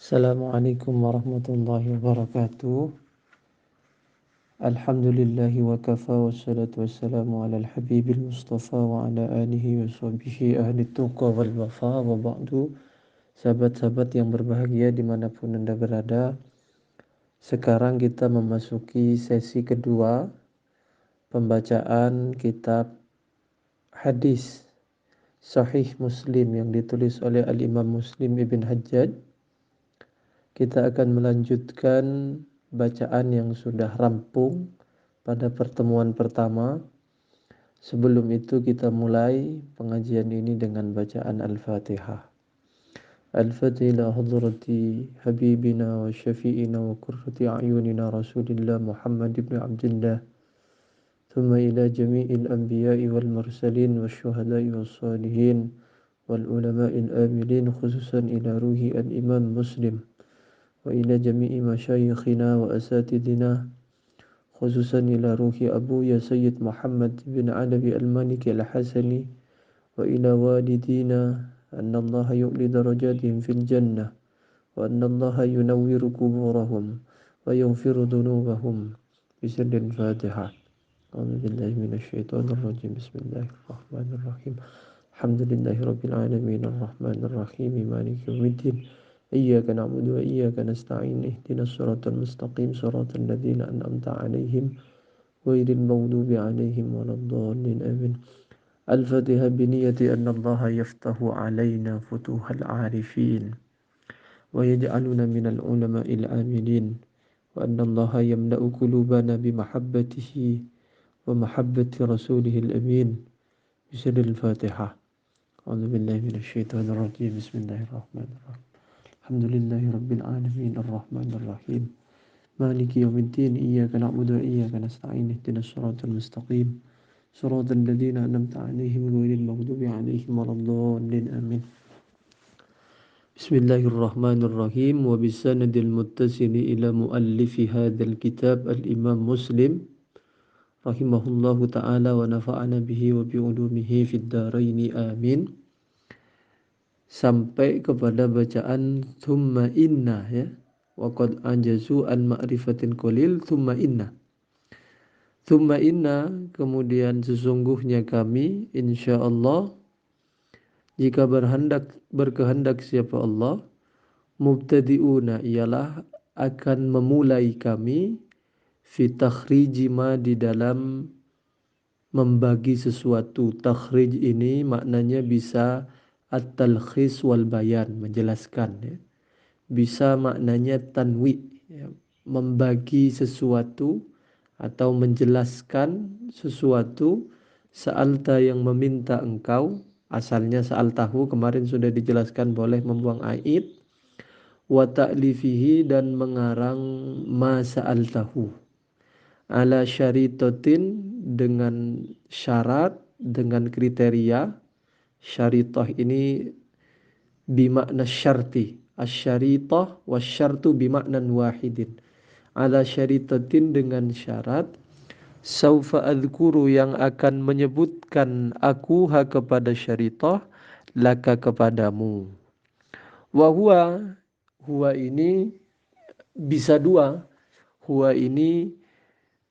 Assalamualaikum warahmatullahi wabarakatuh. Alhamdulillahi wa kafa wassalatu wassalamu ala al-habibil mustafa wa ala alihi wa sahbihi ahli tuqa wal wafa wa ba'du. Sahabat-sahabat yang berbahagia dimanapun Anda berada, sekarang kita memasuki sesi kedua pembacaan kitab hadis Sahih Muslim yang ditulis oleh Al-Imam Muslim Ibn Hajjaj. Kita akan melanjutkan bacaan yang sudah rampung pada pertemuan pertama. Sebelum itu kita mulai pengajian ini dengan bacaan Al-Fatihah. Al-Fatihah ila hadrati habibina wa syafi'ina wa qurrati a'yunina Rasulillah Muhammad ibn Abdullah. Thumma ila jami'il anbiya'i wal mursalin wa syuhada'i wa salihin wal ulama'il amilin, khususan ila ruhi al-imam Muslim wa ila jami'i masyayikhina wa asatidina, khususan ila ruhi Abu ya Sayyid Muhammad bin Alawi al-Maliki al-Hasani wa ila walidina anna Allah yu'li darajatihim fil jannah wa anna Allah yunawwiru kuburahum wa yaghfiru dhunubahum bisirril Fatihah. A'udzu billahi minasy syaithanir rajim. Bismillahirrahmanirrahim. Alhamdulillahi rabbil alamin arrahmanir rahim maliki yaumiddin. إياك نعبد وإياك نستعين اهدنا الصراط المستقيم صراط الذين أنعمت عليهم غير المغضوب عليهم ولا الضالين آمين. الفاتحة بنية أن الله يفتح علينا فتوح العارفين ويجعلنا من العلماء العاملين وأن الله يملأ قلوبنا بمحبته ومحبة رسوله الأمين بسر الفاتحة. أعوذ بالله من الشيطان الرجيم. بسم الله الرحمن الرحيم. Alhamdulillahi rabbil alamin arrahmanir rahim maliki yaumiddin iyyaka na'budu wa iyyaka nasta'in ihdinas siratal mustaqim siratal ladzina an'amta 'alaihim ghairil maghdubi 'alaihim waladdallin amin. Bismillahirrahmanirrahim. Wa bisanadil muttasili ila muallifi hadzal kitab al-Imam Muslim rahimahullahu ta'ala wa nafa'ana bihi wa bi ulumihi fid dharain amin, sampai kepada bacaan thumma inna, ya, wa qad anjazu an ma'rifatin qalil thumma inna. Thumma inna, kemudian sesungguhnya kami, insyaallah, jika berkehendak siapa Allah, mubtadi'una, ialah akan memulai kami, fi takhriji ma, di dalam membagi sesuatu. Takhrij ini maknanya bisa at-talkhis wal bayan, menjelaskan, ya. Bisa maknanya tanwi, ya, membagi sesuatu atau menjelaskan sesuatu. Sa'alta, yang meminta engkau, asalnya sa'altahu, kemarin sudah dijelaskan boleh membuang aid. Wa ta'lifihi, dan mengarang ma sa'altahu, ala syaritotin, dengan syarat, dengan kriteria. Syaritah ini bimakna syarti, asyaritah wasyartu bimaknan wahidin. Ala syaritatin, dengan syarat, saufa adhkuru, yang akan menyebutkan aku ha kepada syaritah, laka kepadamu. Wa huwa ini bisa dua. Huwa ini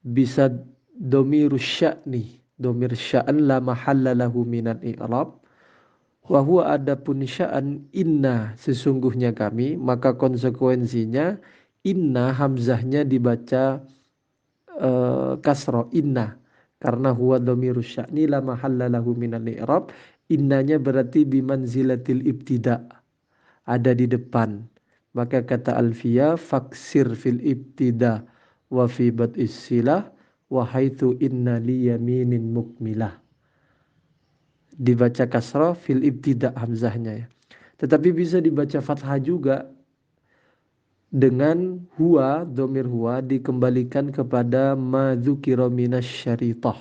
bisa domirus sya'ni, domir sya'an la mahalla lahu minal i'rab. Wa huwa, adapun sya'an, inna, sesungguhnya kami, maka konsekuensinya inna hamzahnya dibaca kasroh, inna, karena huwa dhamirus sya'ni la mahalla lahu minal i'rab. Innanya berarti bimanzilatil ibtida, ada di depan. Maka kata Alfiyah, faksir fil ibtida wa fi bad'is silah wa haitsu inna li yaminin mukmilah. Dibaca kasrah fil ibtida hamzahnya, ya. Tetapi bisa dibaca fathah juga dengan huwa, domir huwa dikembalikan kepada ma dzukira minasyaritah.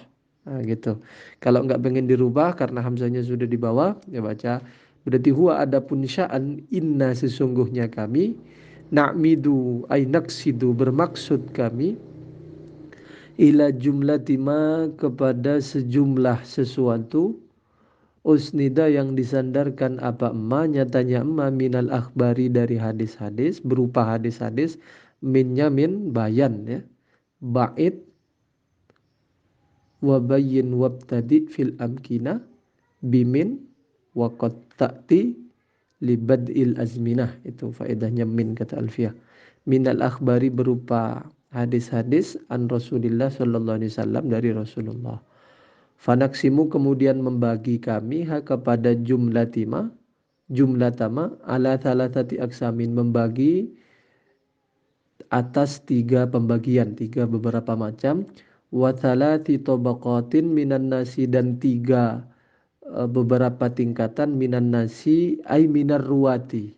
Nah, gitu. Kalau enggak pengen dirubah karena hamzahnya sudah di bawah, ya baca berarti huwa, adapun sya'an, inna, sesungguhnya kami, na'midu ay naqsidu, bermaksud kami, ila jumlati ma, kepada sejumlah sesuatu, Usnida yang disandarkan apa emma, nyatanya emma minal akhbari dari hadis-hadis, berupa hadis-hadis, minnya min bayan ya, ba'id wa bayyin wabtadi fil amkina bimin wa qad ta'ti li bad'il azminah. Itu faedahnya min, kata Alfiyah. Minal akhbari berupa hadis-hadis an Rasulillah sallallahu alaihi wasallam, dari Rasulullah. Fanaksimu kemudian membagi kami kepada jumlah tama ala thalathati aksamin, membagi atas 3 pembagian, 3 beberapa macam, wa thalathi tabaqatin minan nasi, dan 3 beberapa tingkatan minan nasi ay minar ruwati,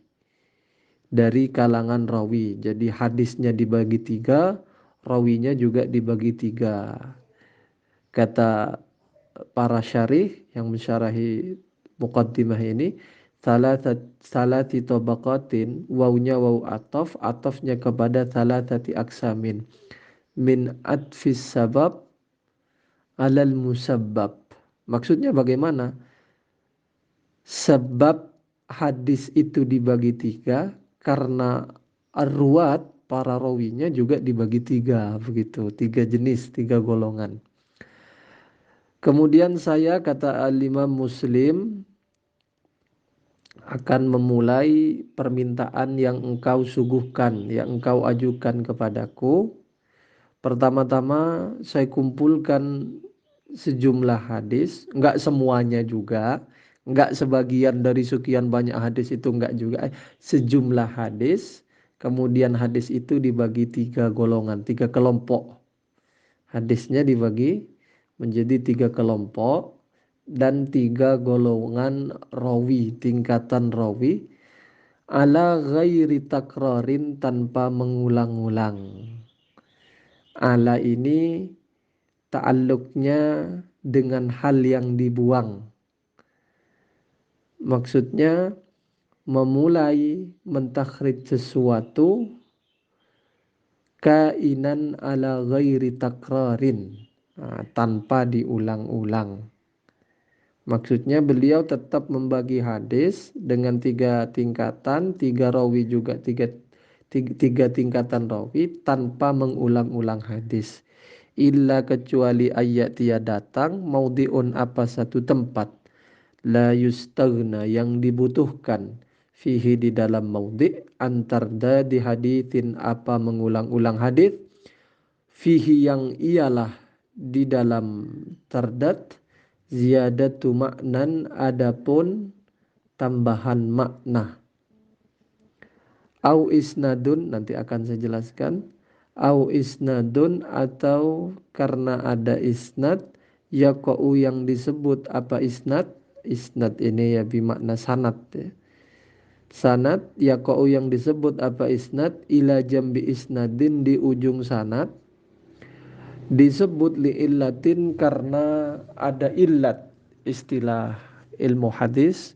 dari kalangan rawi. Jadi hadisnya dibagi 3, rawinya juga dibagi 3. Kata para syarih yang mensyarahi muqaddimah ini, salati tabaqatin, wawnya waw ataf, atafnya kepada salatati aksamin, min atfis sabab alal musabbab. Maksudnya bagaimana? Sebab hadis itu dibagi 3 karena arwat, para rawinya juga dibagi 3, begitu, 3 jenis, 3 golongan. Kemudian saya, kata Al-Imam Muslim, akan memulai permintaan yang engkau suguhkan, yang engkau ajukan kepadaku. Pertama-tama saya kumpulkan sejumlah hadis, enggak semuanya juga, enggak sebagian dari sekian banyak hadis itu, enggak juga, sejumlah hadis. Kemudian hadis itu dibagi 3 golongan, 3 kelompok. Hadisnya dibagi menjadi 3 kelompok dan 3 golongan rawi, tingkatan rawi, ala ghairi takrarin, tanpa mengulang-ulang. Ala ini ta'alluqnya dengan hal yang dibuang. Maksudnya memulai mentakhrij sesuatu kainan ala ghairi takrarin, tanpa diulang-ulang. Maksudnya beliau tetap membagi hadis dengan 3 tingkatan, 3 rawi juga, 3 tingkatan rawi, tanpa mengulang-ulang hadis. Illa, kecuali ayat dia datang, maudhi'un, apa satu tempat, la yustaghna, yang dibutuhkan, fihi, di dalam maudhi', antarda di hadithin, apa mengulang-ulang hadis, fihi, yang ialah di dalam tardad, ziyadatu maknan, adapun tambahan makna. Au isnadun, nanti akan saya jelaskan. Au isnadun, atau karena ada isnad, yaqa'u, yang disebut apa isnad. Isnad ini ya bimakna sanad ya. Sanad, yaqa'u, yang disebut apa isnad, ila jambi isnadin, di ujung sanad. Disebut li'illatin, karena ada illat. Istilah ilmu hadis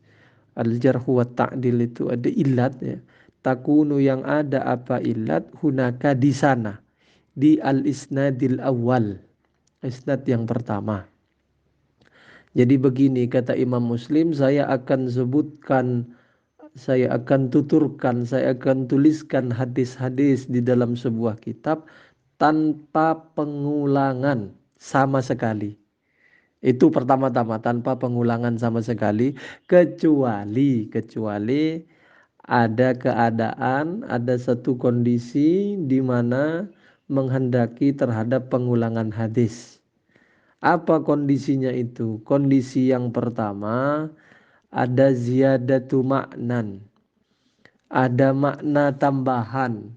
al-jarh wa ta'dil itu ada illat ya. Takunu, yang ada apa illat, hunaka, di sana, di al-isnadil awal, isnad yang pertama. Jadi begini kata Imam Muslim, saya akan sebutkan, saya akan tuturkan, saya akan tuliskan hadis-hadis di dalam sebuah kitab tanpa pengulangan sama sekali. Itu pertama-tama, tanpa pengulangan sama sekali, kecuali ada keadaan, ada satu kondisi di mana menghendaki terhadap pengulangan hadis. Apa kondisinya itu? Kondisi yang pertama, ada ziyadatu maknan, ada makna tambahan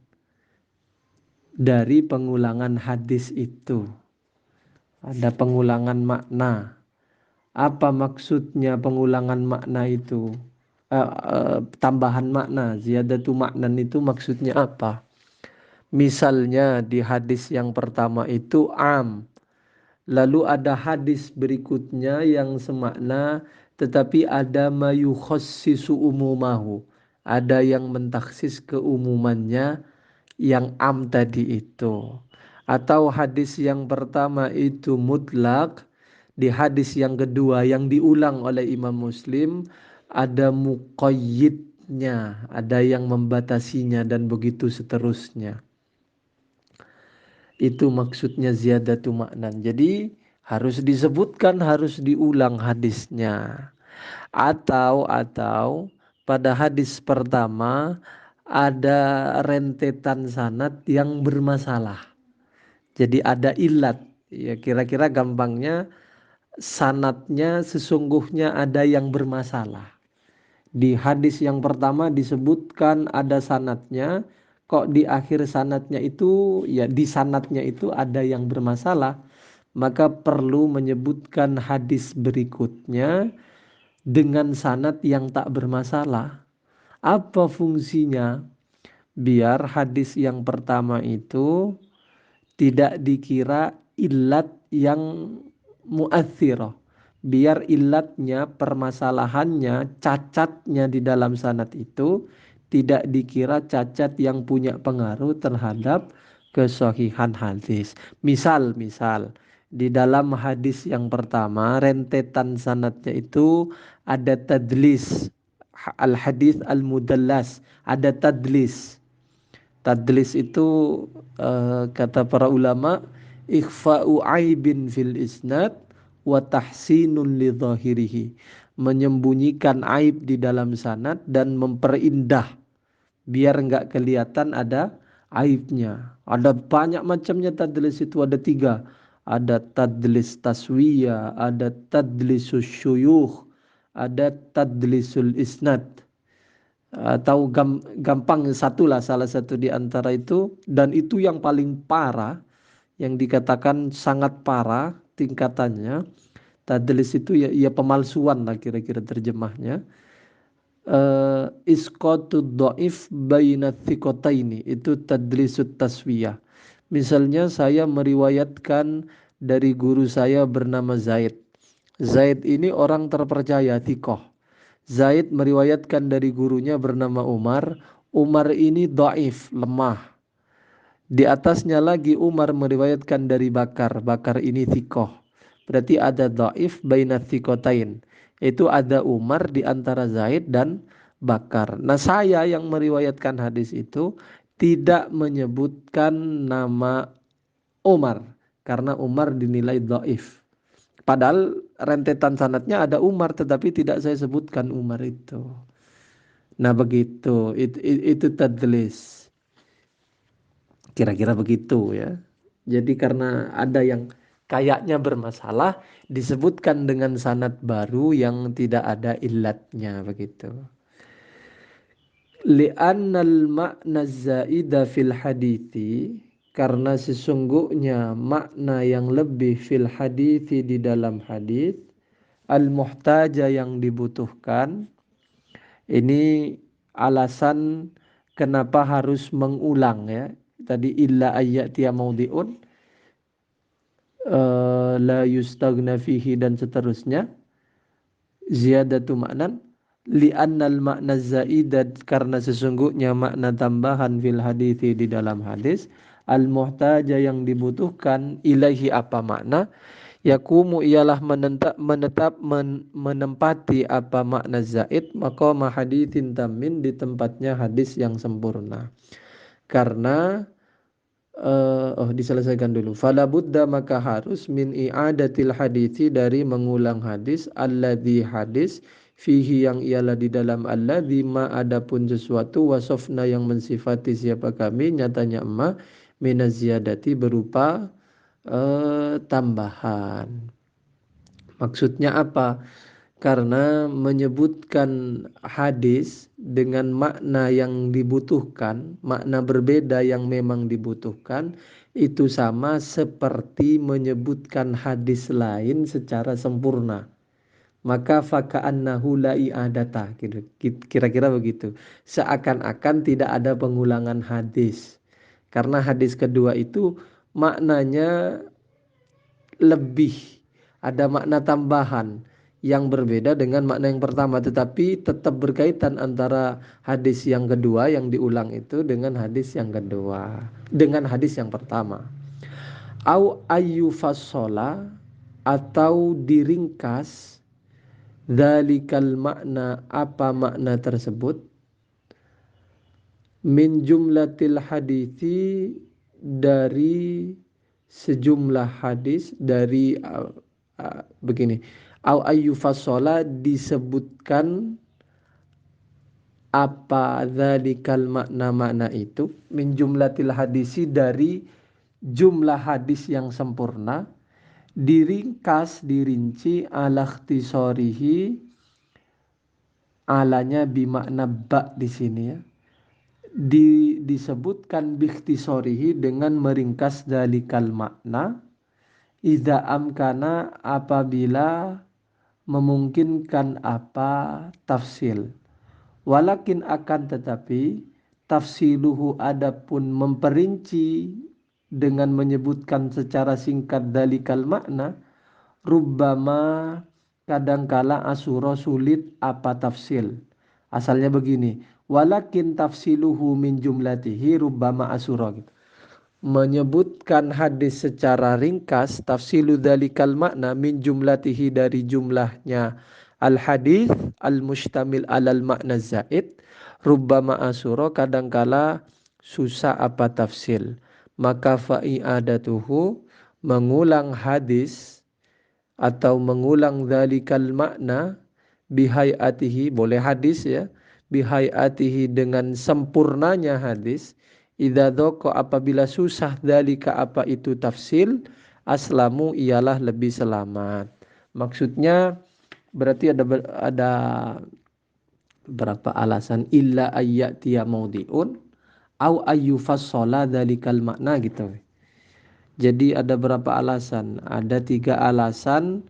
dari pengulangan hadis itu. Ada pengulangan makna. Apa maksudnya pengulangan makna itu? Tambahan makna, ziyadatu maknan itu maksudnya apa? Misalnya di hadis yang pertama itu am, lalu ada hadis berikutnya yang semakna, tetapi ada mayukhassisu umumahu, ada yang mentaksis keumumannya yang am tadi itu. Atau hadis yang pertama itu mutlak, Di hadis yang kedua yang diulang oleh Imam Muslim ada muqayyidnya, ada yang membatasinya dan begitu seterusnya. Itu maksudnya ziyadatu maknan. Jadi harus disebutkan, harus diulang hadisnya. Atau pada hadis pertama ada rentetan sanad yang bermasalah. Jadi ada ilat. Ya kira-kira gampangnya sanadnya sesungguhnya ada yang bermasalah. Di hadis yang pertama disebutkan ada sanadnya, kok di akhir sanadnya itu ya di sanadnya itu ada yang bermasalah, maka perlu menyebutkan hadis berikutnya dengan sanad yang tak bermasalah. Apa fungsinya? Biar hadis yang pertama itu tidak dikira ilat yang muathirah. Biar ilatnya, permasalahannya, cacatnya di dalam sanad itu tidak dikira cacat yang punya pengaruh terhadap kesahihan hadis. Misal di dalam hadis yang pertama rentetan sanadnya itu ada tadlis, al hadis al mudallas, ada tadlis. Tadlis itu kata para ulama ikhfa'u aibin fil isnad wa tahsinun li dhahirihi. Menyembunyikan aib di dalam sanad dan memperindah biar enggak kelihatan ada aibnya. Ada banyak macamnya tadlis itu, ada tiga. Ada tadlis taswiyah, ada tadlisus syuyukh, ada tadlisul isnad. Tahu gampang satulah salah satu di antara itu, dan itu yang paling parah, yang dikatakan sangat parah tingkatannya. Tadlis itu ya pemalsuan lah kira-kira terjemahnya. Isqatud dhaif baina thiqataini, itu tadlisut taswiyah. Misalnya saya meriwayatkan dari guru saya bernama Zaid. Zaid ini orang terpercaya, thiqah. Zaid meriwayatkan dari gurunya bernama Umar. Umar ini dhaif, lemah. Di atasnya lagi Umar meriwayatkan dari Bakar. Bakar ini thiqah. Berarti ada dhaif baina thiqatain. Itu ada Umar di antara Zaid dan Bakar. Nah, saya yang meriwayatkan hadis itu tidak menyebutkan nama Umar karena Umar dinilai dhaif. Padahal rentetan sanadnya ada Umar tetapi tidak saya sebutkan Umar itu. Nah begitu, itu tadlis. Kira-kira begitu ya. Jadi karena ada yang kayaknya bermasalah disebutkan dengan sanad baru yang tidak ada illatnya begitu. Li'annal makna zaida fil hadithi, karena sesungguhnya makna yang lebih fil hadithi di dalam hadis, al muhtaja yang dibutuhkan. Ini alasan kenapa harus mengulang ya. Tadi illa ayyatiya maudhi'un la yustaghna fihi dan seterusnya. Ziyadatu maknan li'annal makna zaidat, karena sesungguhnya makna tambahan fil hadithi di dalam hadis al muhtaja yang dibutuhkan ilaihi apa makna yakumu ialah menempati apa makna zaid maqama haditsin tammin di tempatnya hadis yang sempurna. Karena diselesaikan dulu. Fala budda maka harus min i'adatil hadithi dari mengulang hadis alladzi hadis fihi yang ialah di dalam alladzi ma adapun sesuatu wasofna yang mensifati siapa kami nyatanya emma minaziyadati berupa tambahan. Maksudnya apa? Karena menyebutkan hadis dengan makna yang dibutuhkan, makna berbeda yang memang dibutuhkan, itu sama seperti menyebutkan hadis lain secara sempurna. Maka faka'annahu la i'adata, kira-kira begitu. Seakan-akan tidak ada pengulangan hadis. Karena hadis kedua itu maknanya lebih, ada makna tambahan yang berbeda dengan makna yang pertama, tetapi tetap berkaitan antara hadis yang kedua yang diulang itu dengan hadis yang kedua, dengan hadis yang pertama. Au ayyu fassola, atau diringkas dzalikal makna, apa makna tersebut, min jumlatil hadithi, dari sejumlah hadis, dari begini, au ayyu fasola, disebutkan apa dzalikal makna, makna itu, min jumlatil hadisi, dari jumlah hadis yang sempurna, diringkas, dirinci, ala ikhtisarihi, alanya bimakna ba di sini ya, disebutkan bikhtisarihi, dengan meringkas dalikal makna, idza amkana, apabila memungkinkan apa tafsil. Walakin, akan tetapi, tafsiluhu, adapun memperinci dengan menyebutkan secara singkat dalikal makna, rubbama, kadangkala, asuro, sulit apa tafsil. Asalnya begini, walakin tafsiluhu min jumlatihi rubbama asuro, gitu. Menyebutkan hadis secara ringkas, tafsilu dalikal makna min jumlatihi, dari jumlahnya al hadis al mustamil alal makna zaid, rubbama asuro, kadangkala susah apa tafsil. Maka fa'iadatuhu, mengulang hadis atau mengulang dalikal makna, bihayatihi, boleh hadis ya, bihayatihi, dengan sempurnanya hadis, idza dhaqqa, apabila susah, dalika, apa itu tafsil, aslamu, ialah lebih selamat. Maksudnya berarti ada berapa alasan, illa ayyatiya maudhi'un au ayyufassala dalikal makna, gitu. Jadi ada berapa alasan? Ada 3 alasan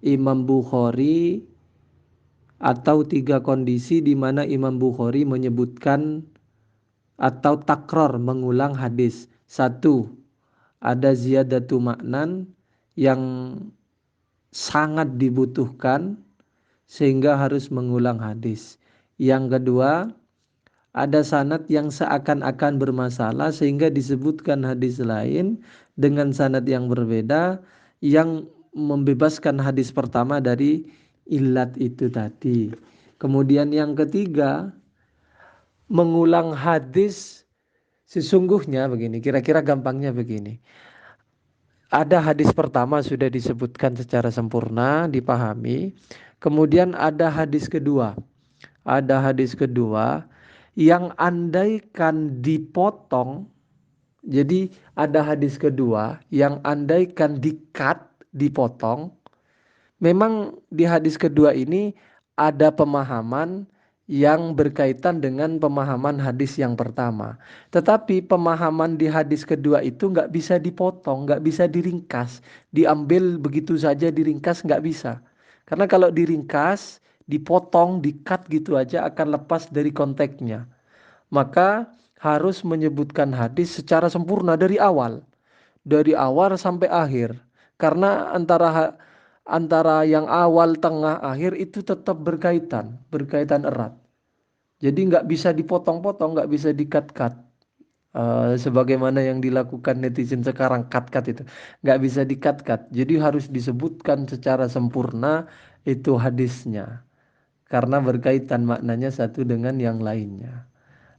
Imam Bukhari, atau 3 kondisi di mana Imam Bukhari menyebutkan atau takror, mengulang hadis. 1, ada ziyadatu maknan, yang sangat dibutuhkan sehingga harus mengulang hadis. Yang kedua, ada sanad yang seakan-akan bermasalah sehingga disebutkan hadis lain dengan sanad yang berbeda, yang membebaskan hadis pertama dari illat itu tadi. Kemudian yang ketiga, mengulang hadis sesungguhnya begini, kira-kira gampangnya begini. Ada hadis pertama sudah disebutkan secara sempurna, dipahami. Kemudian ada hadis kedua. Ada hadis kedua yang andaikan dipotong. Jadi ada hadis kedua yang andaikan di-cut, dipotong. Memang di hadis kedua ini ada pemahaman yang berkaitan dengan pemahaman hadis yang pertama. Tetapi pemahaman di hadis kedua itu nggak bisa dipotong, nggak bisa diringkas. Diambil begitu saja, diringkas nggak bisa. Karena kalau diringkas, dipotong, di-cut gitu aja akan lepas dari konteksnya. Maka harus menyebutkan hadis secara sempurna dari awal. Dari awal sampai akhir. Karena antara yang awal, tengah, akhir itu tetap berkaitan erat. Jadi nggak bisa dipotong-potong, nggak bisa di-cut-cut. Sebagaimana yang dilakukan netizen sekarang, cut-cut itu. Nggak bisa di-cut-cut. Jadi harus disebutkan secara sempurna itu hadisnya. Karena berkaitan maknanya satu dengan yang lainnya.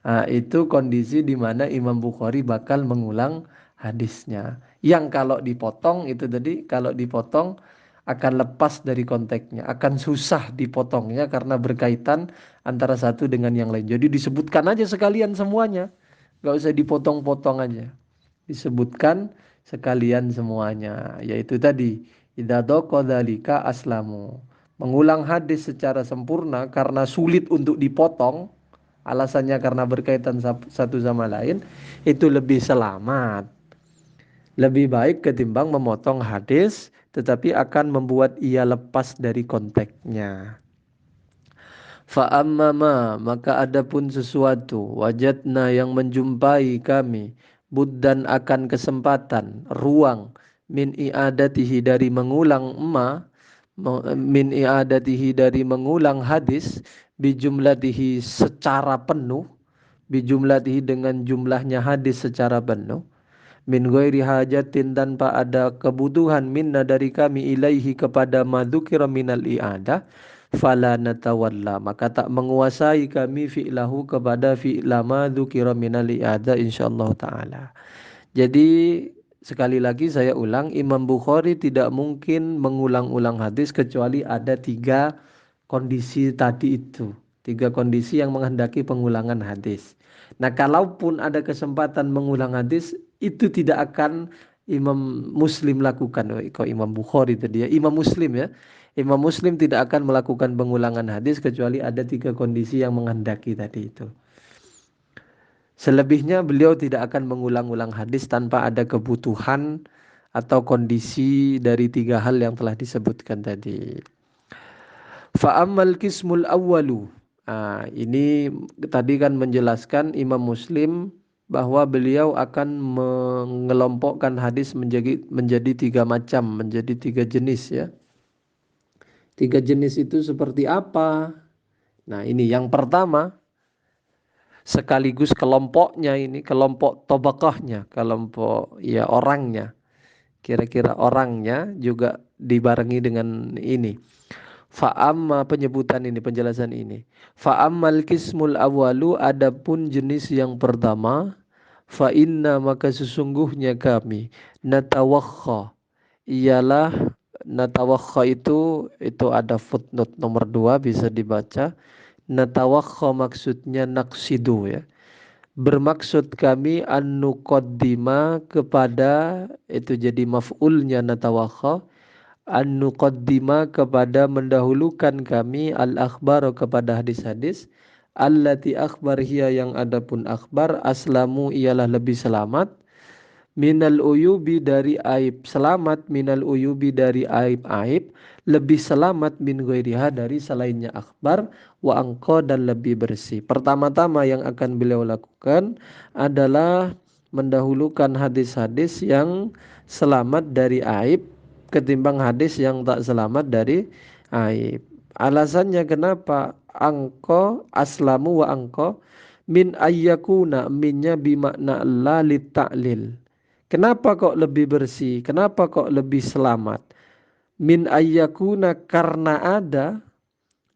Nah, itu kondisi di mana Imam Bukhari bakal mengulang hadisnya. Yang kalau dipotong itu tadi, kalau dipotong akan lepas dari konteksnya, akan susah dipotongnya karena berkaitan antara satu dengan yang lain. Jadi disebutkan aja sekalian semuanya, nggak usah dipotong-potong aja. Disebutkan sekalian semuanya, yaitu tadi idza dhaqa dzalika aslamu. Mengulang hadis secara sempurna karena sulit untuk dipotong, alasannya karena berkaitan satu sama lain, itu lebih selamat. Lebih baik ketimbang memotong hadis tetapi akan membuat ia lepas dari konteksnya. Fa'ammama, maka adapun sesuatu, wajadna, yang menjumpai kami, buddan, akan kesempatan, ruang, min i'adatihi, dari mengulang min i'adatihi, dari mengulang hadis, bijumlatihi, secara penuh, bijumlatihi, dengan jumlahnya hadis secara penuh, min ghairi hajatin, tanpa ada kebutuhan, minna dari kami, ilaihi kepada madzukira minal i'adah, fala natawalla, maka tak menguasai kami fi'lahu kepada fi'la madzukira minal i'adah insyaallah taala. Jadi sekali lagi saya ulang, Imam Bukhari tidak mungkin mengulang-ulang hadis kecuali ada tiga kondisi tadi itu. Tiga kondisi yang menghendaki pengulangan hadis. Nah, kalaupun ada kesempatan mengulang hadis, itu tidak akan Imam Muslim lakukan. Kok Imam Bukhari itu dia, Imam Muslim ya. Imam Muslim tidak akan melakukan pengulangan hadis kecuali ada tiga kondisi yang menghendaki tadi itu. Selebihnya beliau tidak akan mengulang-ulang hadis tanpa ada kebutuhan atau kondisi dari tiga hal yang telah disebutkan tadi. Fa'ammal kismul awwalu. Nah, ini tadi kan menjelaskan Imam Muslim bahwa beliau akan mengelompokkan hadis menjadi tiga macam, menjadi tiga jenis ya. Tiga jenis itu seperti apa? Nah, ini yang pertama, sekaligus kelompoknya ini, kelompok tobaqahnya, kelompok ya orangnya. Kira-kira orangnya juga dibarengi dengan ini. Fa'amma, penyebutan ini, penjelasan ini. Fa'ammal kismul awalu, adapun jenis yang pertama, fa'inna, maka sesungguhnya kami, natawakha, ialah natawakha itu ada footnote nomor 2 bisa dibaca. Natawakha maksudnya naksidu ya. Bermaksud kami an-nuqaddima kepada, itu jadi maf'ulnya natawakha, an-nuqaddima kepada mendahulukan kami, al-akhbar kepada hadis-hadis, allati akhbar hiya yang adapun akhbar, aslamu ialah lebih selamat, minal uyubi dari aib, selamat minal uyubi dari aib-aib, lebih selamat min ghairiha dari selainnya akhbar, wa angko dan lebih bersih. Pertama-tama yang akan beliau lakukan adalah mendahulukan hadis-hadis yang selamat dari aib ketimbang hadis yang tak selamat dari aib. Alasannya kenapa? Angko aslamu wa angko min ayyakuna, minnya bimakna la lit ta'lil. Kenapa kok lebih bersih? Kenapa kok lebih selamat? Min ayyakuna, karena ada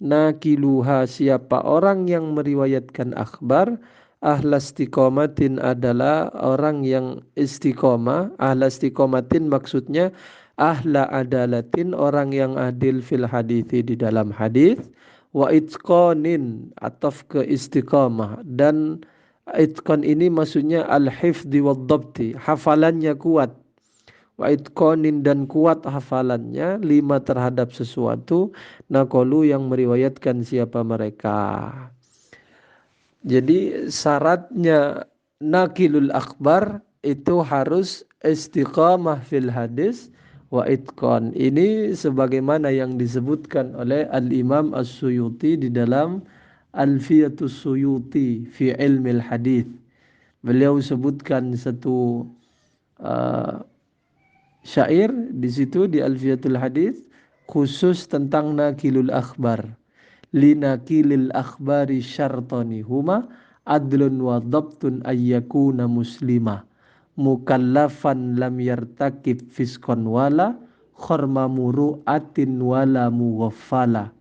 nakiluha, siapa orang yang meriwayatkan akhbar, ahla istiqomatin adalah orang yang istiqomah. Ahla istiqomatin maksudnya ahla adalatin, orang yang adil fil hadithi di dalam hadis, wa itqanin ataf ke istiqomah, dan itqan ini maksudnya al-hifdhi wad dhabti, hafalannya kuat, wa itqanin dan kuat hafalannya, lima terhadap sesuatu, naqalu yang meriwayatkan siapa mereka. Jadi syaratnya nakilul akhbar itu harus istiqamah fil hadis wa itqan. Ini sebagaimana yang disebutkan oleh Al-Imam As-Suyuti di dalam Alfiyatus Suyuti fi ilmil hadis. Beliau sebutkan satu uh, syair di situ di Alfiyatul Hadis khusus tentang nakilul akhbar. Linakilil akhbari syartani huma adlun wa dhabtun ayyakuna muslima mukallafan lam yartakib fiskon wala khorma muru'atin wala mughaffala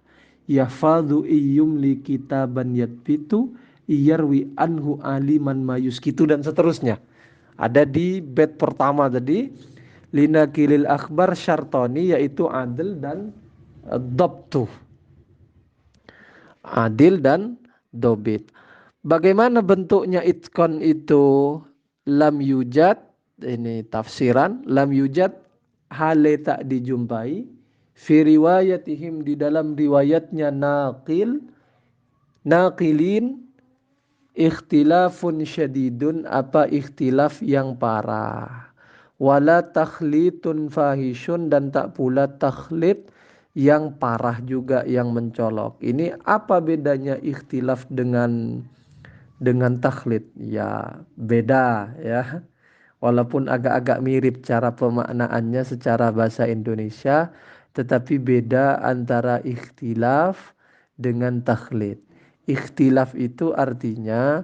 yahfadhu iyumli kitaban yatbitu iyarwi anhu aliman mayuskitu, dan seterusnya. Ada di bait pertama tadi, linakilil akhbar syartoni, yaitu adil dan dhabtu, adil dan dobit. Bagaimana bentuknya itqan itu? Lam yujad, ini tafsiran, lam yujad hale tak dijumpai, fi riwayatihim di dalam riwayatnya naqilin, ikhtilafun syadidun, apa ikhtilaf yang parah, wala takhlitun fahishun, dan tak pula takhlit yang parah juga, yang mencolok. Ini apa bedanya ikhtilaf dengan takhlit? Ya beda ya, walaupun agak-agak mirip cara pemaknaannya secara bahasa Indonesia, tetapi beda antara ikhtilaf dengan takhlit. Ikhtilaf itu artinya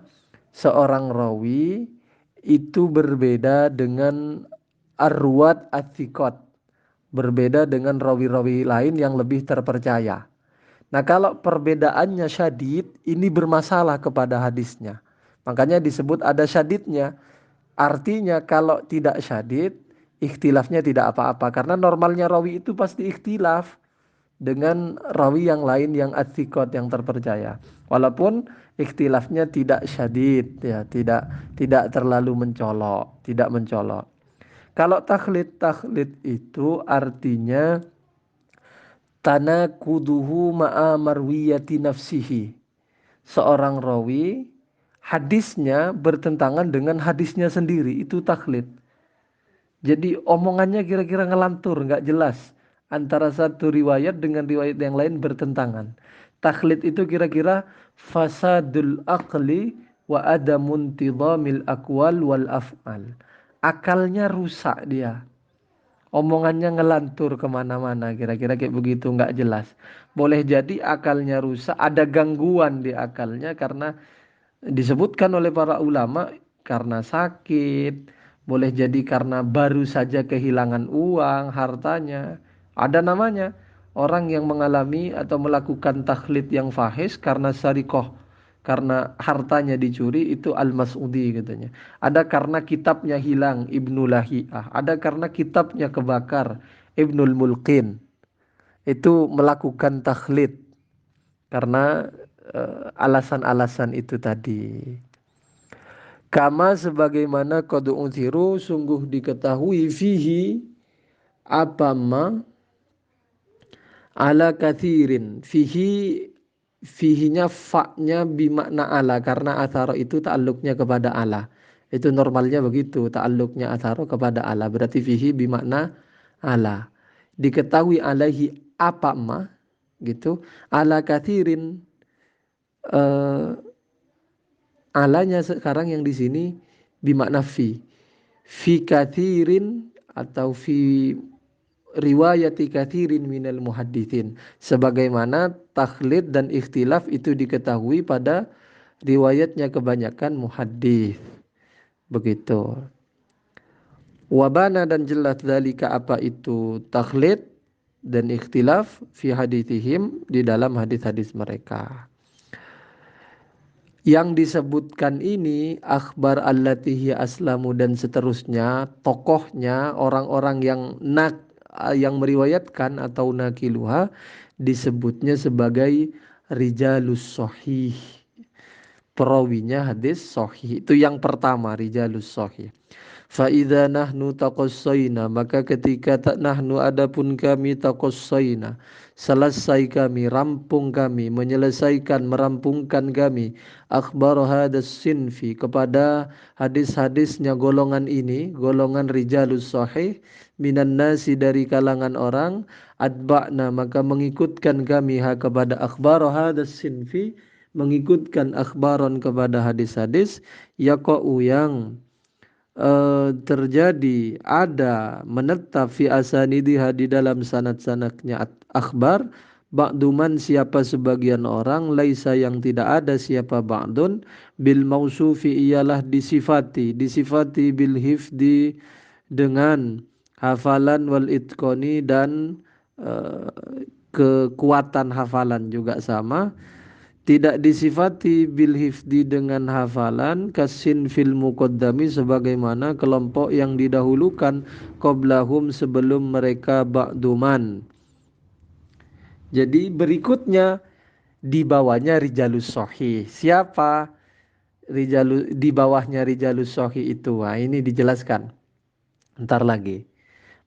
seorang rawi itu berbeda dengan arwat athiqat, berbeda dengan rawi-rawi lain yang lebih terpercaya. Nah, kalau perbedaannya syadid, ini bermasalah kepada hadisnya. Makanya disebut ada syadidnya. Artinya kalau tidak syadid, ikhtilafnya tidak apa-apa. Karena normalnya rawi itu pasti ikhtilaf dengan rawi yang lain yang athiqat, yang terpercaya. Walaupun ikhtilafnya tidak syadid, ya, tidak terlalu mencolok, tidak mencolok. Kalau taklid itu artinya tanakuduhu ma'a marwiyati nafsihi. Seorang rawi hadisnya bertentangan dengan hadisnya sendiri, itu taklid. Jadi omongannya kira-kira ngelantur, nggak jelas. Antara satu riwayat dengan riwayat yang lain bertentangan. Taklid itu kira-kira fasadul aqli wa adamun tidamil akwal wal af'al. Akalnya rusak dia. Omongannya ngelantur kemana-mana, kira-kira kayak begitu, nggak jelas. Boleh jadi akalnya rusak, ada gangguan di akalnya karena disebutkan oleh para ulama karena sakit, boleh jadi karena baru saja kehilangan uang, hartanya. Ada namanya orang yang mengalami atau melakukan takhlid yang fahish karena syarikoh, karena hartanya dicuri, itu al-mas'udi katanya. Ada karena kitabnya hilang, Ibnu Lahiyah. Ada karena kitabnya kebakar, Ibnul Mulqin. Itu melakukan takhlid karena alasan-alasan itu tadi. Kama sebagaimana qad unziru sungguh diketahui fihi apa ma ala kathirin. Fihinya fa'nya bimakna ala karena atharo itu ta'alluqnya kepada ala. Itu normalnya begitu, ta'alluqnya atharo kepada ala. Berarti fihi bimakna ala. Diketahui alaihi apa ma gitu. Ala kathirin, eh, alanya sekarang yang di sini bimakna fi. Fi kathirin atau fi riwayati kathirin minal muhaddithin. Sebagaimana takhlid dan ikhtilaf itu diketahui pada riwayatnya kebanyakan muhaddits. Begitu. Wabana dan jelas dalika apa itu takhlid dan ikhtilaf fi hadithihim di dalam hadis-hadis mereka. Yang disebutkan ini akhbar allatihi aslamu dan seterusnya, tokohnya orang-orang yang meriwayatkan atau nakiluha disebutnya sebagai rijalus sahih. Perawinya hadis sahih. Itu yang pertama, rijalus sahih. Fa idza nahnu taqassayna, maka ketika nahnu adapun kami taqassayna, selesai kami, rampung kami, menyelesaikan, merampungkan kami akhbar hadas sinfi kepada hadis-hadisnya golongan ini, golongan rijalus sahih minan nasi dari kalangan orang, adba'na maka mengikutkan kami kepada akhbar hadas sinfi, mengikutkan akhbaron kepada hadis-hadis yaqa'u yang terjadi, ada, menetap fi asanidiha di dalam sanad-sanadnya akhbar ba'duman siapa sebagian orang laisa yang tidak ada siapa ba'dun bil mausufi ialah disifati bil hifdi dengan hafalan wal itqoni dan kekuatan hafalan juga sama, tidak disifati bil hifdi dengan hafalan kasin fil muqaddami sebagaimana kelompok yang didahulukan qoblahum sebelum mereka ba'duman. Jadi berikutnya di bawahnya rijalus sahih. Siapa di bawahnya rijalus sahih itu? Nah, ini dijelaskan ntar lagi.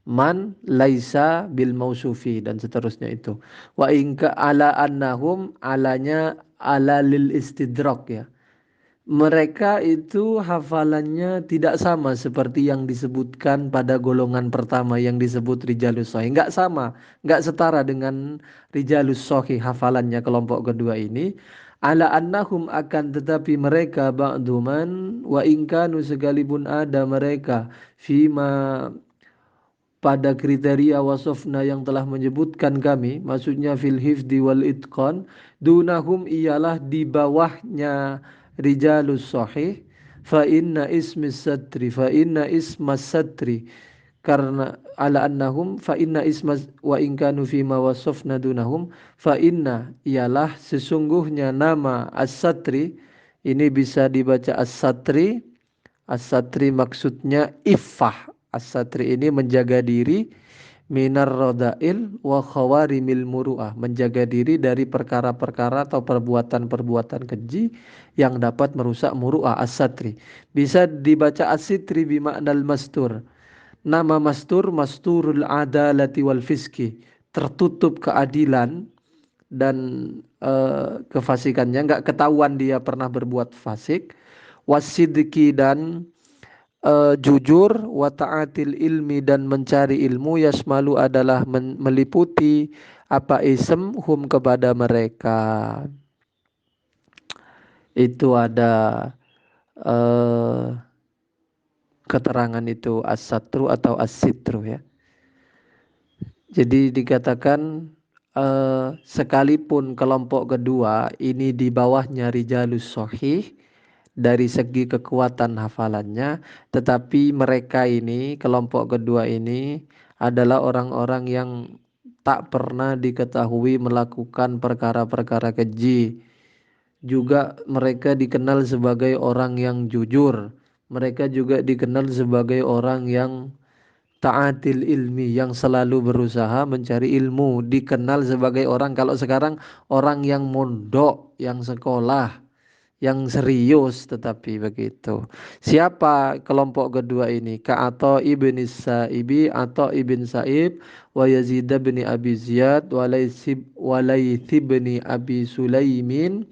Man laisa bil mausufi dan seterusnya itu. Wa inka ala annahum, alanya ala lil istidrak ya. Mereka itu hafalannya tidak sama seperti yang disebutkan pada golongan pertama yang disebut rijalus sahih. Enggak sama, enggak setara dengan rijalus sahih hafalannya kelompok kedua ini. Ala annahum akan tetapi mereka ba'duman wa inkanu sekalipun ada mereka fima pada kriteria wasofna yang telah menyebutkan kami, maksudnya fil hifdi wal itqan, dunahum ialah di bawahnya rijalus sahih, fa inna ismas satri, karena ala annahum fa inna ismas wa in kanu fima wasafna dunahum, fa inna ialah sesungguhnya nama as-satri ini bisa dibaca as-satri. As-satri maksudnya iffah. As-satri ini menjaga diri minar rodail wa khawarimil muru'ah, menjaga diri dari perkara-perkara atau perbuatan-perbuatan keji yang dapat merusak muru'ah. As-satri bisa dibaca as-sitri bimaknal mastur. Nama mastur masturul adalati wal fiski, tertutup keadilan dan kefasikannya, nggak ketahuan dia pernah berbuat fasik. Wasidki dan jujur, wa ta'atil ilmi dan mencari ilmu, yasmalu adalah meliputi apa ism hum kepada mereka. Itu ada eh, keterangan itu as-satru atau as-sitru ya. Jadi dikatakan sekalipun kelompok kedua ini di bawahnya rijalus sohih dari segi kekuatan hafalannya, tetapi mereka ini, kelompok kedua ini adalah orang-orang yang tak pernah diketahui melakukan perkara-perkara keji. Juga mereka dikenal sebagai orang yang jujur. Mereka juga dikenal sebagai orang yang ta'atil ilmi, yang selalu berusaha mencari ilmu. Dikenal sebagai orang, kalau sekarang, orang yang mondok, yang sekolah, yang serius, tetapi begitu. Siapa kelompok kedua ini? Ka'ato ibn Sa'ibi atau ibn Sa'ib, wa Yazid bin Abi Ziyad, wa Layth bin Abi Sulaimin,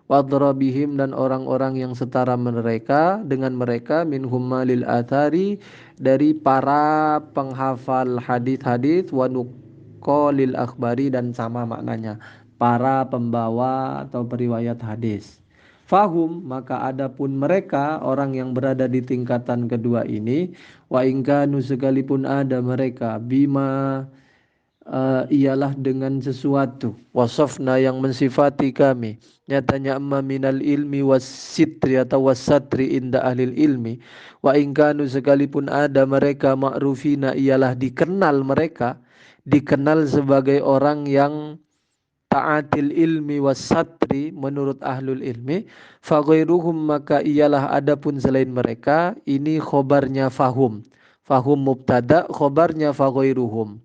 wadrabihim dan orang-orang yang setara mereka dengan mereka, minhum malil athari dari para penghafal hadis-hadis, wa nuqalil akhbari dan sama maknanya, para pembawa atau periwayat hadis. Fahum, maka adapun mereka orang yang berada di tingkatan kedua ini, wa ingkanu sekalipun ada mereka, bima ialah dengan sesuatu, wasafna yang mensifati kami, nyatanya amma minal ilmi wasitri atau wasatri inda ahlil ilmi, wa ingkanu sekalipun ada mereka, ma'rufina ialah dikenal mereka, dikenal sebagai orang yang ta'atil ilmi wasatri menurut ahlul ilmi, faghairuhum maka ialah adapun selain mereka, ini khobarnya fahum. Fahum mubtada, khobarnya faghairuhum.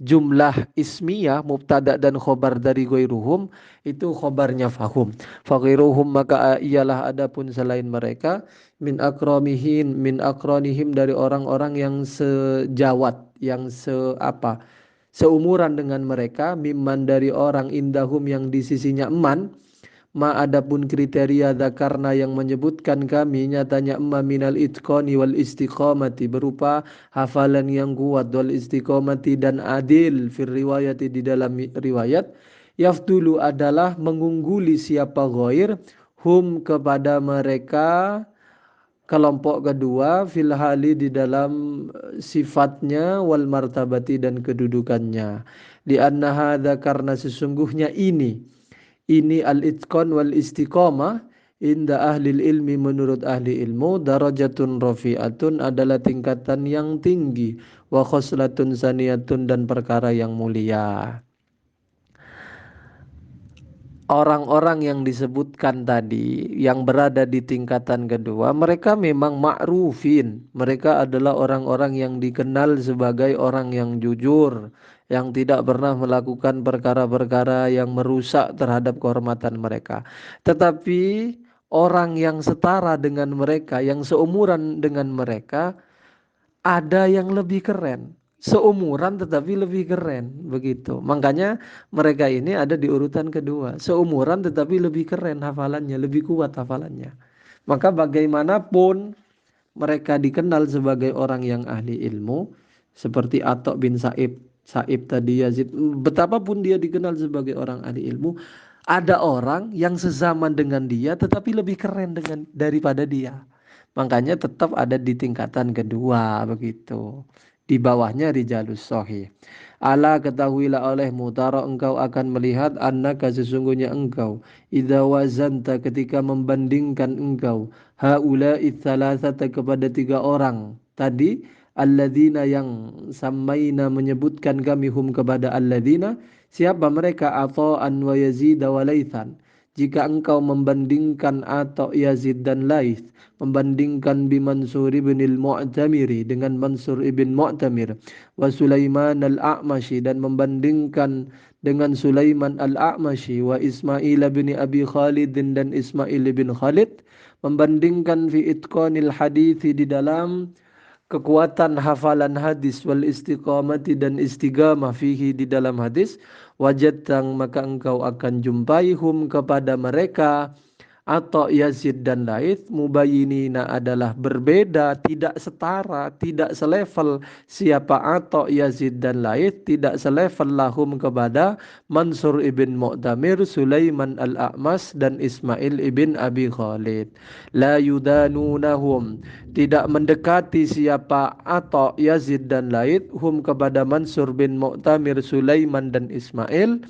Jumlah ismiyah mubtada dan khobar dari ghairuhum itu khobarnya fahum. Faghairuhum maka ialah adapun selain mereka, min akramihin min akronihim dari orang-orang yang sejawat, yang seumuran dengan mereka, mimman dari orang, indahum yang di sisinya eman, ma adapun kriteria dzakarna yang menyebutkan kami, nyatanya emma minal itqani wal istiqamati berupa hafalan yang kuat, wal istiqamati dan adil, fir riwayati di dalam riwayat, yaftulu adalah mengungguli siapa ghair, hum kepada mereka kelompok kedua, fil hali di dalam sifatnya, wal martabati dan kedudukannya. Di anna hadza karena sesungguhnya ini al-itqan wal istiqamah inda ahli ilmi menurut ahli ilmu, darajatun rafi'atun adalah tingkatan yang tinggi, wa khoslatun saniyatun dan perkara yang mulia. Orang-orang yang disebutkan tadi yang berada di tingkatan kedua, mereka memang ma'rufin. Mereka adalah orang-orang yang dikenal sebagai orang yang jujur, yang tidak pernah melakukan perkara-perkara yang merusak terhadap kehormatan mereka. Tetapi orang yang setara dengan mereka, yang seumuran dengan mereka, ada yang lebih keren, seumuran tetapi lebih keren, begitu. Makanya mereka ini ada di urutan kedua, seumuran tetapi lebih keren hafalannya, lebih kuat hafalannya. Maka bagaimanapun mereka dikenal sebagai orang yang ahli ilmu, seperti Atok bin Sa'ib tadi, Yazid, betapapun dia dikenal sebagai orang ahli ilmu, ada orang yang sezaman dengan dia tetapi lebih keren daripada dia. Makanya tetap ada di tingkatan kedua, begitu. Di bawahnya rijalus sahih. Ala ketahuilah olehmu tara engkau akan melihat annaka sesungguhnya engkau idza wazanta ketika membandingkan engkau haula'i thalathata kepada tiga orang tadi alladzina yang samaina menyebutkan kami hum kepada alladzina siapa mereka Atha'an wa Yazid wa Laithan. Jika engkau membandingkan atau Yazid dan Laith, membandingkan Bimansur ibn al-Mu'tamiri dengan Mansur ibn Mu'tamir, wa Sulaiman al-A'mashi dan membandingkan dengan Sulaiman al-A'mashi, wa Ismail bin Abi Khalid dan Ismail bin Khalid, membandingkan fi itqanil hadithi di dalam kekuatan hafalan hadis wal istiqamati dan istiqamah fihi di dalam hadis wajadtang maka engkau akan jumpai hum kepada mereka atau Yazid dan Laith mubayyinina adalah berbeda, tidak setara, tidak selevel. Siapa atau Yazid dan Laith tidak selevel lahum kepada Mansur ibn Mu'tamir, Sulaiman al-A'mas dan Ismail ibn Abi Khalid. La yudanunahum, tidak mendekati siapa atau Yazid dan Laith hum kepada Mansur bin Mu'tamir, Sulaiman dan Ismail.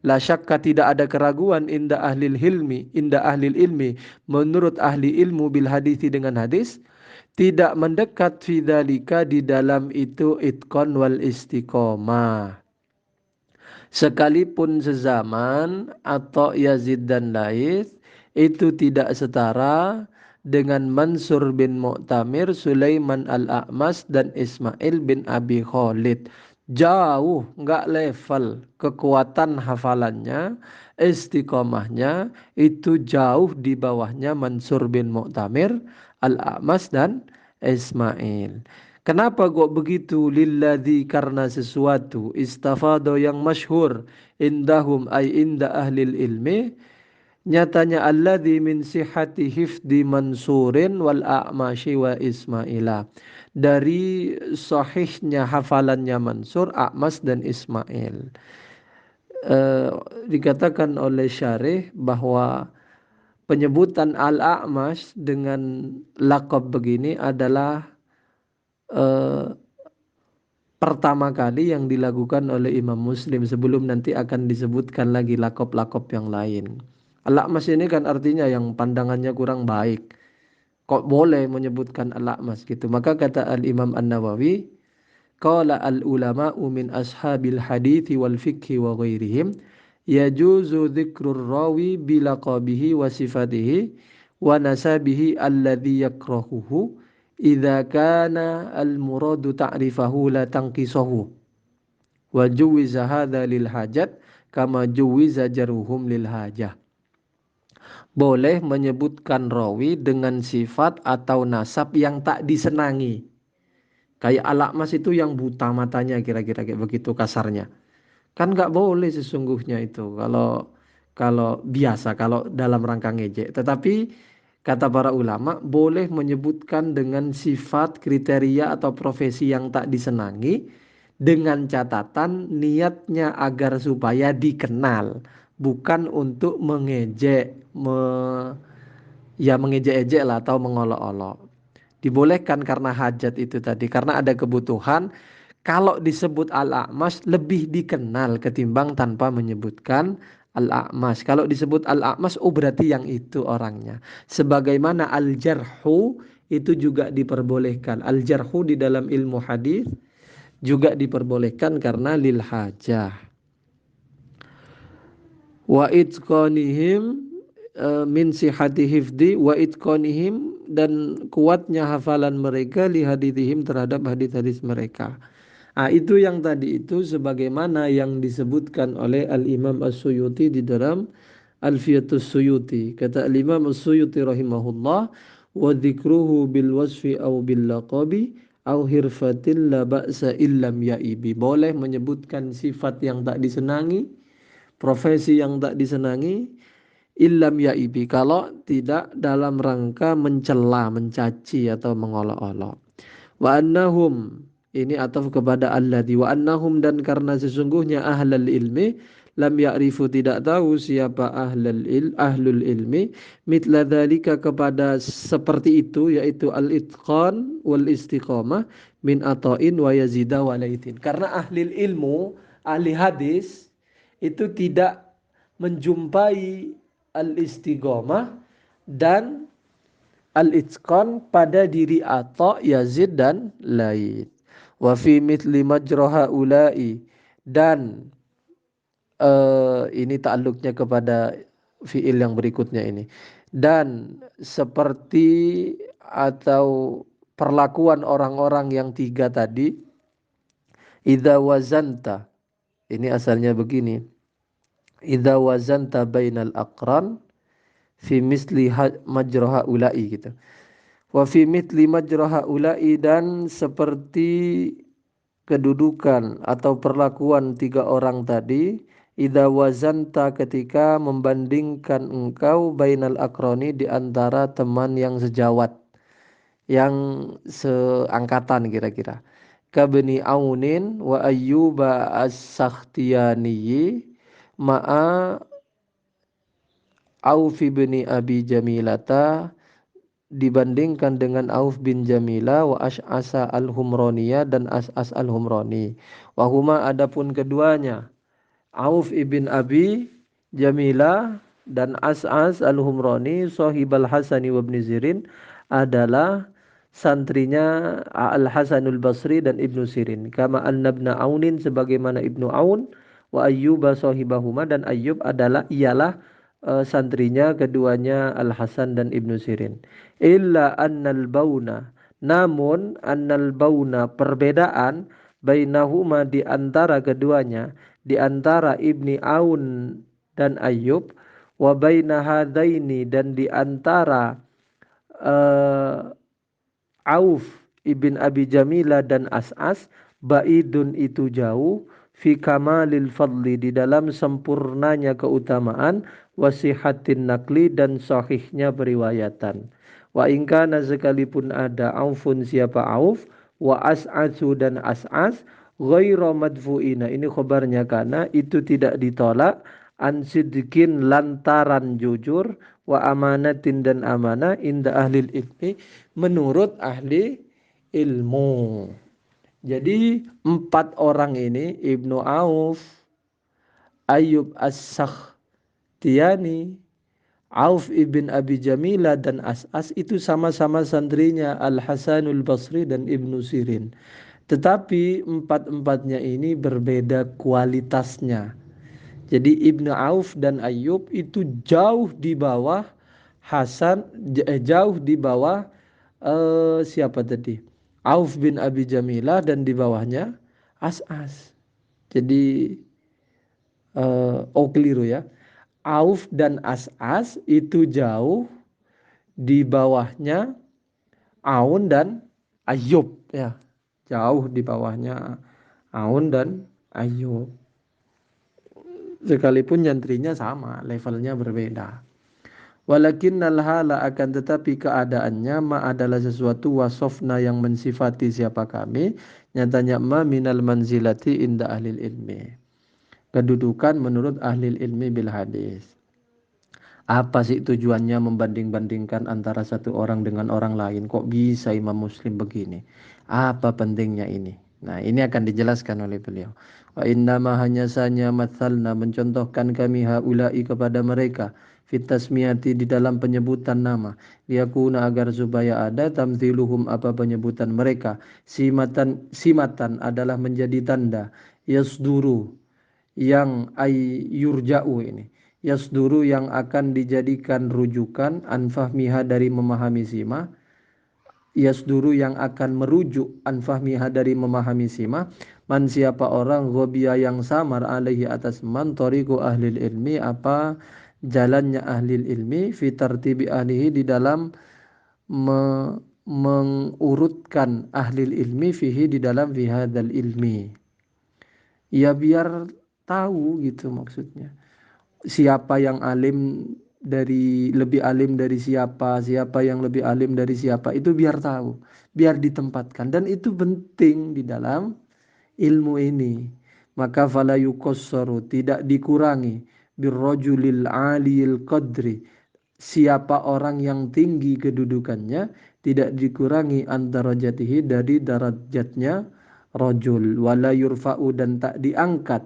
La syakka tidak ada keraguan inda ahli ilmi menurut ahli ilmu bil hadithi dengan hadis tidak mendekat fidzalika di dalam itu itqan wal istiqomah sekalipun sezaman atau Yazid dan Laith itu tidak setara dengan Mansur bin Mu'tamir, Sulaiman al-A'mas dan Ismail bin Abi Khalid. Jauh, enggak level kekuatan hafalannya, istiqomahnya itu jauh di bawahnya Mansur bin Mu'tamir, al-A'mas dan Ismail. Kenapa kok begitu? Lilladzi karena sesuatu istafado yang masyhur indahum ay inda ahlil ilmi nyatanya alladzi min sihhati hifdi Mansurin wal A'mashi wa Ismaila dari sahihnya hafalannya Mansur, A'mas dan Ismail. Dikatakan oleh syarih bahwa penyebutan Al-A'mash dengan laqab begini adalah pertama kali yang dilakukan oleh Imam Muslim sebelum nanti akan disebutkan lagi laqab-laqab yang lain. Al-A'mash ini kan artinya yang pandangannya kurang baik. Kok boleh menyebutkan Al-A'mash gitu. Maka kata Al-Imam An-Nawawi, qala al-ulama'u min ashabil hadithi wal fikhi wa ghairihim yajuzu dzikrur rawi bilaqabihi wa sifatihi wa nasabihi alladhi yakrahuhu idza kana al-muradu ta'rifahu la tanqisahu wa juwiza hadza lil hajat kama juwiza jaruhum lil hajah. Boleh menyebutkan rawi dengan sifat atau nasab yang tak disenangi. Kayak Al-A'mash itu yang buta matanya kira-kira kayak begitu kasarnya. Kan nggak boleh sesungguhnya itu kalau biasa kalau dalam rangka ngejek. Tetapi kata para ulama boleh menyebutkan dengan sifat kriteria atau profesi yang tak disenangi dengan catatan niatnya agar supaya dikenal, bukan untuk mengejek, mengejek-ejek lah atau mengolok-olok. Dibolehkan karena hajat itu tadi, karena ada kebutuhan. Kalau disebut Al-A'mash lebih dikenal ketimbang tanpa menyebutkan Al-A'mash. Kalau disebut Al-A'mash, oh berarti yang itu orangnya. Sebagaimana Al-Jarhu itu juga diperbolehkan. Al-Jarhu di dalam ilmu hadis juga diperbolehkan karena lil hajah. Wa itqanihim min sihati hifdi wa itqanihim dan kuatnya hafalan mereka li hadithihim terhadap hadis-hadis mereka. Itu yang tadi itu sebagaimana yang disebutkan oleh Al-Imam As-Suyuti di dalam Alfiyatus Suyuti. Kata Al-Imam As-Suyuti rahimahullah wa dzikruhu bil wasfi aw bil laqabi aw hirfatil la ba'sa illam ya'ibi. Boleh menyebutkan sifat yang tak disenangi, profesi yang tak disenangi, illam ya'ibi kalau tidak dalam rangka mencela, mencaci atau mengolok-olok. Wa annahum ini ataf kepada alladzi wa annahum dan karena sesungguhnya ahlul ilmi lam ya'rifu tidak tahu siapa ahlul ilmi mitla dzalika kepada seperti itu yaitu al-itqan wal istiqamah min ata'in wa yazida wa laitin. Karena ahli ilmu, ahli hadis itu tidak menjumpai al-istiqamah dan al-itqan pada diri Atha, Yazid dan lain. Wa fi mithli majraha ulai dan ini ta'alluqnya kepada fiil yang berikutnya ini. Dan seperti atau perlakuan orang-orang yang tiga tadi, idza wazanta. Ini asalnya begini. Idza wazanta bainal aqran fi misli majraha ulai gitu. Wa fi mithli majraha ulai dan seperti kedudukan atau perlakuan tiga orang tadi idza wazanta ketika membandingkan engkau bainal akroni di antara teman yang sejawat yang seangkatan kira-kira kabni aunin wa ayyuba as-sakhtiyani ma'a Auf bin Abi Jamilata dibandingkan dengan Auf bin Jamila wa Ash'asa al-Humraniyah dan As'as al-Humrani. Wahuma adapun keduanya Auf ibn Abi Jamila dan As'as al-Humrani sahibal Hasani wa ibn Sirin adalah santrinya Al-Hasanul Basri dan Ibnu Sirin. Kama annabna Aunin sebagaimana Ibnu Aun wa Ayyuba sahibahuma dan Ayyub ialah santrinya keduanya Al-Hasan dan Ibnu Sirin. Illa annal bauna namun annal bauna perbedaan bainahuma di antara keduanya di antara Ibni Aun dan Ayyub wa baina hadaini dan di antara Auf ibn Abi Jamila dan As'as baidun itu jauh fi kamalil fadli di dalam sempurnanya keutamaan wasihatin nakli dan sahihnya periwayatan. Wa ingkana sekalipun ada Aufun siapa Auf wa As'asu dan As'as ghaira madfu'ina ini khabarnya karena itu tidak ditolak an sidqin lantaran jujur wa amanatin dan amanah inda ahli ilmi menurut ahli ilmu. Jadi empat orang ini Ibnu Auf, Ayyub As-Sakhtiyani, Auf ibn Abi Jamila dan As'as itu sama-sama santrinya Al-Hasanul Basri dan Ibnu Sirin. Tetapi empat-empatnya ini berbeda kualitasnya. Jadi Ibnu Auf dan Ayyub itu jauh di bawah jauh di bawah siapa tadi? Auf bin Abi Jamilah dan di bawahnya As'as. Jadi keliru ya. Auf dan As'as itu jauh di bawahnya Aun dan Ayyub ya. Jauh di bawahnya Aun dan Ayyub. Sekalipun nyantrinya sama, levelnya berbeda. Walakinnal hala akan tetapi keadaannya ma adalah sesuatu wasofna yang mensifati siapa kami nyatanya ma minal manzilati inda ahlil ilmi kedudukan menurut ahlil ilmi bil hadis. Apa sih tujuannya membanding-bandingkan antara satu orang dengan orang lain? Kok bisa Imam Muslim begini? Apa pentingnya ini? Nah, ini akan dijelaskan oleh beliau. Wa innama hanya saja mathalna mencontohkan kami haula'i kepada mereka fit tasmiyati di dalam penyebutan nama liyakuna agar supaya ada tamthiluhum apa penyebutan mereka simatan adalah menjadi tanda yasduru yang yurja'u ini yasduru yang akan dijadikan rujukan anfahmiha dari memahami sima yasduru yang akan merujuk anfahmiha dari memahami sima man siapa orang ghabia yang samar alaihi atas man tariqu ahli ilmi apa jalannya ahli ilmi fi tartibi ahlihi di dalam mengurutkan ahli ilmi fihi di dalam fi hadzal ilmi ya biar tahu gitu maksudnya siapa yang alim dari lebih alim dari siapa yang lebih alim dari siapa itu biar tahu biar ditempatkan dan itu penting di dalam ilmu ini maka fala yuqassaru, tidak dikurangi, birrajulil aliyil qadri, siapa orang yang tinggi kedudukannya, tidak dikurangi antara jatihi, dari derajatnya rajul, wala yurfa'u, dan tak diangkat,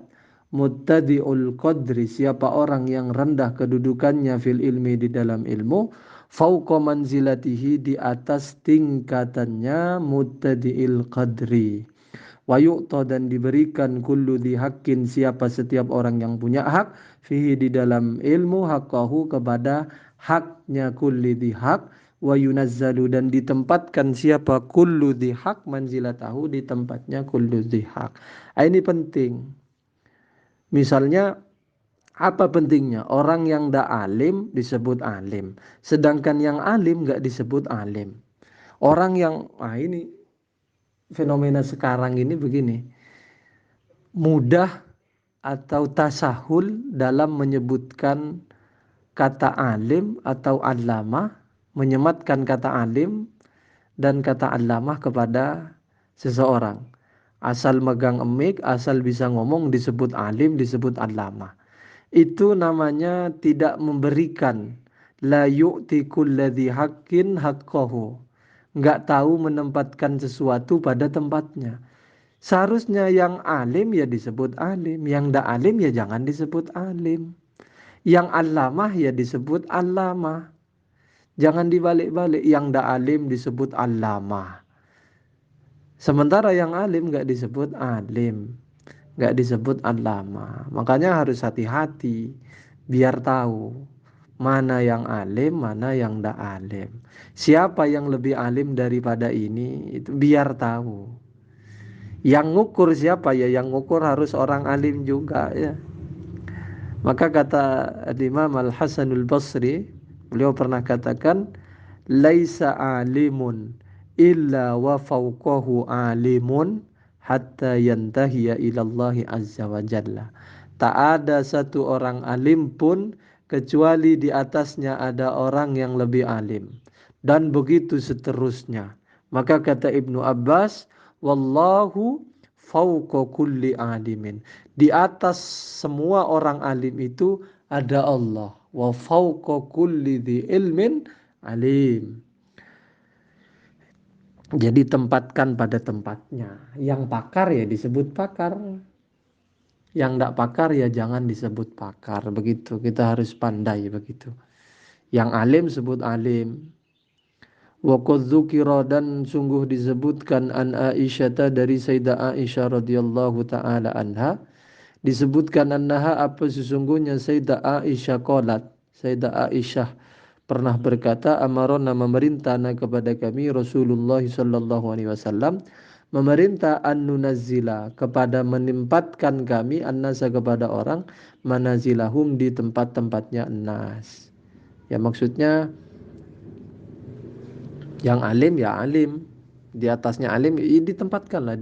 muttadi'ul qadri, siapa orang yang rendah kedudukannya, fil ilmi, di dalam ilmu, fauqa manzilatihi, di atas tingkatannya muttadi'il qadri, wa yu'ta, dan diberikan, kullu dhi haqqin, siapa setiap orang yang punya hak, fihi, di dalam ilmu, haqqahu, kepada haknya kulli dhi haq, wa yunazzalu, dan ditempatkan siapa kullu dhi haq manzilatahu, di tempatnya kullu dhi haq. Ini penting. Misalnya, apa pentingnya? Orang yang ndak alim disebut alim, sedangkan yang alim nggak disebut alim. Orang yang, ini fenomena sekarang ini begini, mudah atau tasahul dalam menyebutkan kata alim atau allamah, menyematkan kata alim dan kata allamah kepada seseorang. Asal megang emik, asal bisa ngomong, disebut alim, disebut allamah. Itu namanya tidak memberikan, la yu'ti kulladzi haqqin haqqahu, nggak tahu menempatkan sesuatu pada tempatnya. Seharusnya yang alim ya disebut alim, yang ndak alim ya jangan disebut alim. Yang allamah ya disebut allamah. Jangan dibalik-balik, yang ndak alim disebut allamah, sementara yang alim nggak disebut alim, nggak disebut allamah. Makanya harus hati-hati biar tahu mana yang alim, mana yang ndak alim. Siapa yang lebih alim daripada ini, itu biar tahu. Yang ngukur siapa ya? Yang ngukur harus orang alim juga ya. Maka kata Imam Al-Hasanul Basri, beliau pernah katakan, laisa alimun illa wa fawqahu alimun hatta yantahiya ilallahi azza wa jalla. Tak ada satu orang alim pun kecuali di atasnya ada orang yang lebih alim, dan begitu seterusnya. Maka kata Ibnu Abbas, wallahu fauqa kulli alimin, di atas semua orang alim itu ada Allah, wa fauqa kulli dhi ilmin alim. Jadi tempatkan pada tempatnya. Yang pakar ya disebut pakar, yang tidak pakar ya jangan disebut pakar. Begitu, kita harus pandai begitu. Yang alim sebut alim. Wa qad dzukira, dan sungguh disebutkan, an Aisyah, dari Sayyidah Aisyah radhiyallahu taala anha, disebutkan annaha, apa sesungguhnya Sayyidah Aisyah, qalat, Sayyidah Aisyah pernah berkata, amarona, memerintahna kepada kami, Rasulullah sallallahu alaihi wasallam, memerintah, an nunazzila, kepada menempatkan kami, annasa, kepada orang, manazilahum, di tempat-tempatnya nas. Ya maksudnya yang alim ya alim, di atasnya alim ya ditempatkanlah,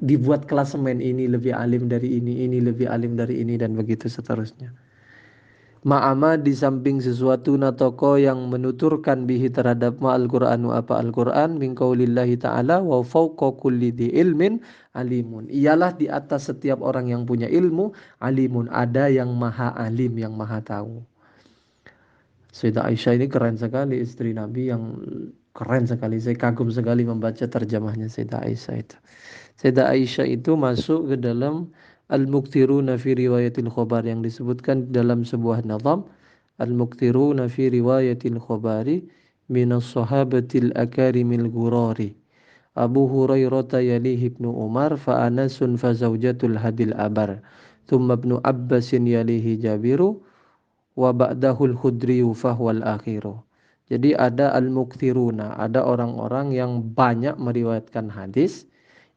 dibuat klasemen, ini lebih alim dari ini lebih alim dari ini, dan begitu seterusnya. Ma'ama, di samping sesuatu natoko yang menuturkan, bihi, terhadap ma al-Qur'anu, apa Al-Qur'an, min qaulillahi ta'ala, wa fawqa kulli dhi ilmin alimun, ialah di atas setiap orang yang punya ilmu, alimun, ada yang maha alim, yang maha tahu. Sayyidah Aisyah ini keren sekali, istri Nabi yang keren sekali. Saya kagum sekali membaca terjemahnya Sayyidah Aisyah itu. Sayyidah Aisyah itu masuk ke dalam Al-Muktiruna fi Riwayatil Khobar, yang disebutkan dalam sebuah nazam, Al-Muktiruna fi Riwayatil Khobari minas sahabatil akarimil gurari, Abu Hurairah yalihi ibnu Umar, fa Anasun fa zawjatul hadil abar, thumma ibnu Abbasin yalihi Jabiru, wa ba'dahul khudriyu fahwal akhiru. Jadi ada al-mukthiruna, ada orang-orang yang banyak meriwayatkan hadis.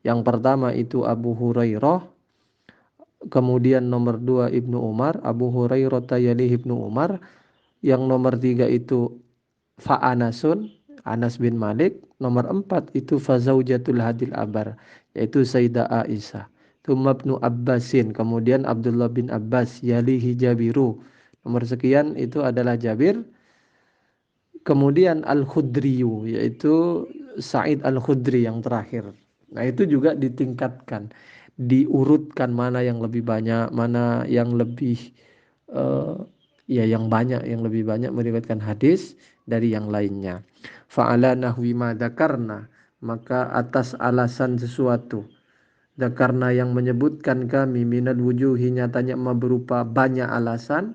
Yang pertama itu Abu Hurairah, kemudian nomor 2 Ibnu Umar, Abu Hurairah tayalih Ibnu Umar, yang nomor 3 itu Fa'anasun, Anas bin Malik, nomor 4 itu Fazaujatul Hadil Abar, yaitu Sayyidah Aisyah. Tsumma Ibnu Abbasin, kemudian Abdullah bin Abbas, yalihi Jabiru, nomor sekian itu adalah Jabir, kemudian Al-Khudriyu, yaitu Sa'id Al-Khudri yang terakhir. Nah itu juga ditingkatkan. diurutkan mana yang lebih banyak, mana yang lebih uh, ya yang banyak, yang lebih banyak meriwayatkan hadis dari yang lainnya. Fa'ala nahwi ma dzakarna, maka atas alasan sesuatu dzakarna yang menyebutkan kami minal wujuhi, nyatanya berupa banyak alasan,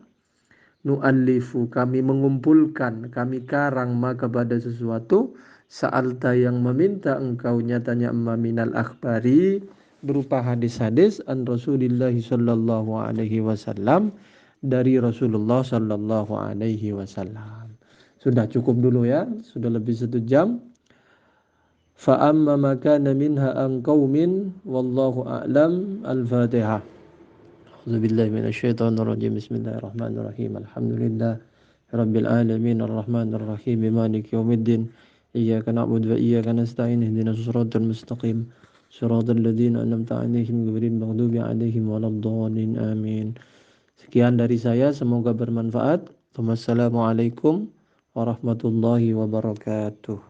nu'allifu kami mengumpulkan, kami karang ma kepada sesuatu, sa'alta yang meminta engkau, nyatanya minal akhbari berupa hadis-hadis, an Rasulillah sallallahu alaihi wasallam, dari Rasulullah sallallahu alaihi wasallam. Sudah cukup dulu ya, sudah lebih 1 jam. Fa amma ma kana minha an qaumin wallahu a'lam. Al-Fatihah. A'udzubillahi minasyaitonir rajim. Bismillahirrahmanirrahim. Alhamdulillah rabbil alamin arrahmanir rahim maliki yaumiddin. Iyyaka na'budu wa iyyaka nasta'in ihdinas siratal mustaqim siratal ladzina an'amta 'alaihim ghairil maghdubi 'alaihim waladdallin. Amin. Sekian dari saya, semoga bermanfaat. Wassalamualaikum warahmatullahi wabarakatuh.